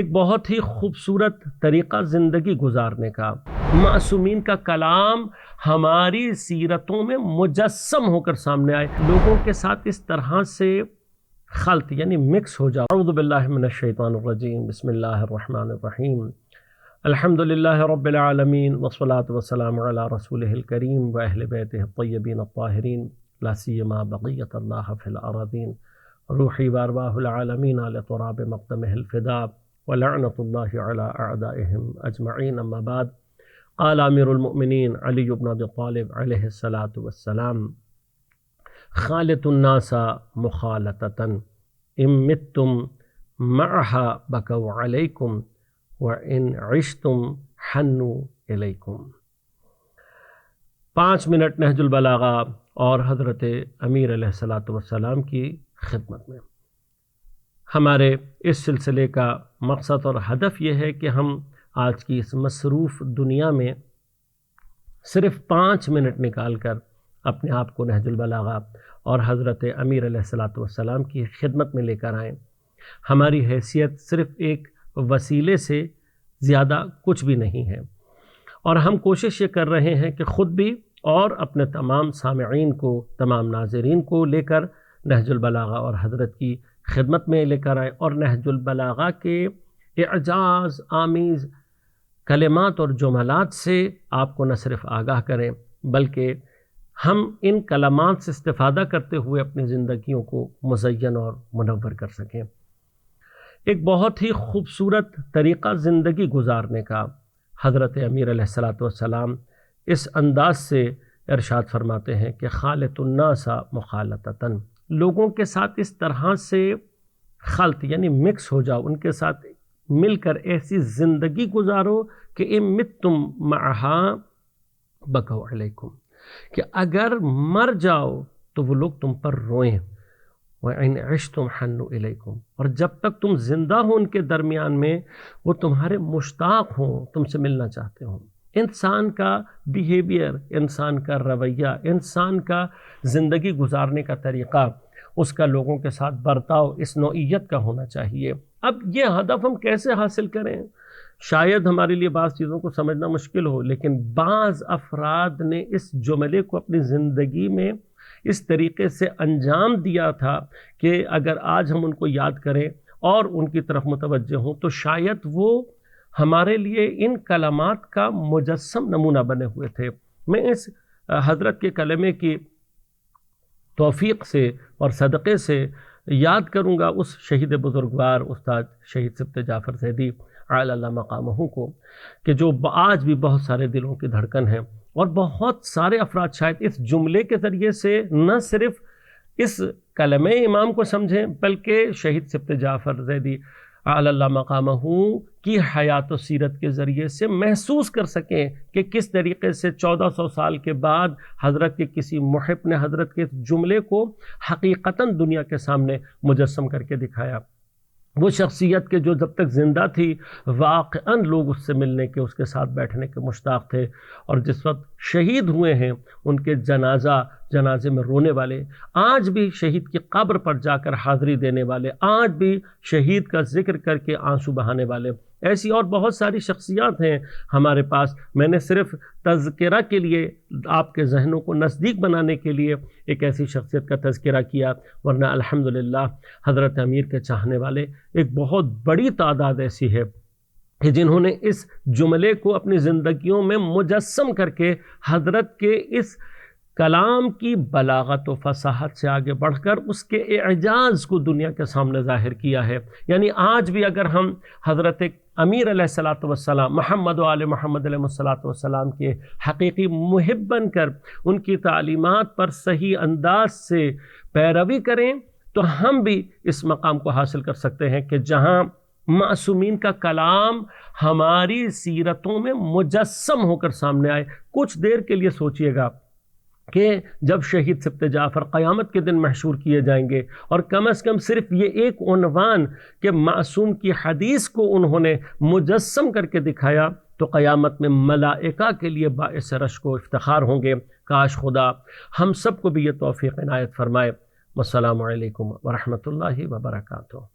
ایک بہت ہی خوبصورت طریقہ زندگی گزارنے کا، معصومین کا کلام ہماری سیرتوں میں مجسم ہو کر سامنے آئے، لوگوں کے ساتھ اس طرح سے خلط یعنی مکس ہو جاؤ۔ اعوذ باللہ من الشیطان الرجیم، بسم اللہ الرحمن الرحیم، الحمد للہ رب العالمین والصلاة والسلام علی رسولہ الکریم و اہل بیتہ الطیبین الطاہرین، لا سیما بقیۃ اللہ فی الارضین، روحی وارواح العالمین علی تراب مقدمہ الفداء ولعنۃ اللہ علی اعدائہم اجمعین، اما بعد، قال امیر المؤمنین علی بن ابی طالب علیہ الصلاۃ والسلام، خالط الناس مخالطۃ ان متم معها بکوا علیکم وَإِنْ عِشْتُمْ حَنُّوا إِلَيْكُمْ۔ 5 منٹ نہج البلاغہ اور حضرت امیر علیہ الصلاۃ والسلام کی خدمت میں۔ ہمارے اس سلسلے کا مقصد اور ہدف یہ ہے کہ ہم آج کی اس مصروف دنیا میں صرف 5 منٹ نکال کر اپنے آپ کو نہج البلاغہ اور حضرت امیر علیہ الصلاۃ والسلام کی خدمت میں لے کر آئیں۔ ہماری حیثیت صرف ایک وسیلے سے زیادہ کچھ بھی نہیں ہے، اور ہم کوشش یہ کر رہے ہیں کہ خود بھی اور اپنے تمام سامعین کو، تمام ناظرین کو لے کر نہج البلاغہ اور حضرت کی خدمت میں لے کر آئیں، اور نہج البلاغہ کے اعجاز آمیز کلمات اور جملات سے آپ کو نہ صرف آگاہ کریں بلکہ ہم ان کلمات سے استفادہ کرتے ہوئے اپنی زندگیوں کو مزین اور منور کر سکیں۔ ایک بہت ہی خوبصورت طریقہ زندگی گزارنے کا حضرت امیر علیہ الصلاۃ والسلام اس انداز سے ارشاد فرماتے ہیں کہ خالط الناس مخالطۃ، لوگوں کے ساتھ اس طرح سے خلط یعنی مکس ہو جاؤ، ان کے ساتھ مل کر ایسی زندگی گزارو کہ ان متم معها بکوا علیکم، کہ اگر مر جاؤ تو وہ لوگ تم پر روئیں، وَإِنْ عِشْتُمْ حَنُّوا إِلَيْكُمْ، اور جب تک تم زندہ ہو ان کے درمیان میں وہ تمہارے مشتاق ہوں، تم سے ملنا چاہتے ہوں۔ انسان کا بیہیویئر، انسان کا رویہ، انسان کا زندگی گزارنے کا طریقہ، اس کا لوگوں کے ساتھ برتاؤ اس نوعیت کا ہونا چاہیے۔ اب یہ ہدف ہم کیسے حاصل کریں؟ شاید ہمارے لیے بعض چیزوں کو سمجھنا مشکل ہو، لیکن بعض افراد نے اس جملے کو اپنی زندگی میں اس طریقے سے انجام دیا تھا کہ اگر آج ہم ان کو یاد کریں اور ان کی طرف متوجہ ہوں تو شاید وہ ہمارے لیے ان کلمات کا مجسم نمونہ بنے ہوئے تھے۔ میں اس حضرت کے کلمے کی توفیق سے اور صدقے سے یاد کروں گا اس شہید بزرگوار استاد شہید سبط جعفر زیدی علی اللہ مقامہ کو، کہ جو آج بھی بہت سارے دلوں کی دھڑکن ہیں، اور بہت سارے افراد شاید اس جملے کے ذریعے سے نہ صرف اس کلمہ امام کو سمجھیں بلکہ شہید سبط جعفر زیدی علی اللہ مقامہ کی حیات و سیرت کے ذریعے سے محسوس کر سکیں کہ کس طریقے سے 1400 سال کے بعد حضرت کے کسی محب نے حضرت کے جملے کو حقیقتاً دنیا کے سامنے مجسم کر کے دکھایا۔ وہ شخصیت کے جو جب تک زندہ تھی واقعاً لوگ اس سے ملنے کے، اس کے ساتھ بیٹھنے کے مشتاق تھے، اور جس وقت شہید ہوئے ہیں ان کے جنازے میں رونے والے، آج بھی شہید کی قبر پر جا کر حاضری دینے والے، آج بھی شہید کا ذکر کر کے آنسو بہانے والے، ایسی اور بہت ساری شخصیات ہیں ہمارے پاس۔ میں نے صرف تذکرہ کے لیے، آپ کے ذہنوں کو نزدیک بنانے کے لیے ایک ایسی شخصیت کا تذکرہ کیا، ورنہ الحمدللہ حضرت امیر کے چاہنے والے ایک بہت بڑی تعداد ایسی ہے کہ جنہوں نے اس جملے کو اپنی زندگیوں میں مجسم کر کے حضرت کے اس کلام کی بلاغت و فصاحت سے آگے بڑھ کر اس کے اعجاز کو دنیا کے سامنے ظاہر کیا ہے۔ یعنی آج بھی اگر ہم حضرت امیر علیہ الصلاۃ والسلام، محمد و آل محمد علیہ الصلاۃ والسلام کے حقیقی محب بن کر ان کی تعلیمات پر صحیح انداز سے پیروی کریں تو ہم بھی اس مقام کو حاصل کر سکتے ہیں کہ جہاں معصومین کا کلام ہماری سیرتوں میں مجسم ہو کر سامنے آئے۔ کچھ دیر کے لیے سوچئے گا کہ جب شہید سبط جعفر قیامت کے دن محشور کیے جائیں گے، اور کم از کم صرف یہ ایک عنوان کہ معصوم کی حدیث کو انہوں نے مجسم کر کے دکھایا، تو قیامت میں ملائکہ کے لیے باعث رشک و افتخار ہوں گے۔ کاش خدا ہم سب کو بھی یہ توفیق عنایت فرمائے۔ والسلام علیکم ورحمۃ اللہ وبرکاتہ۔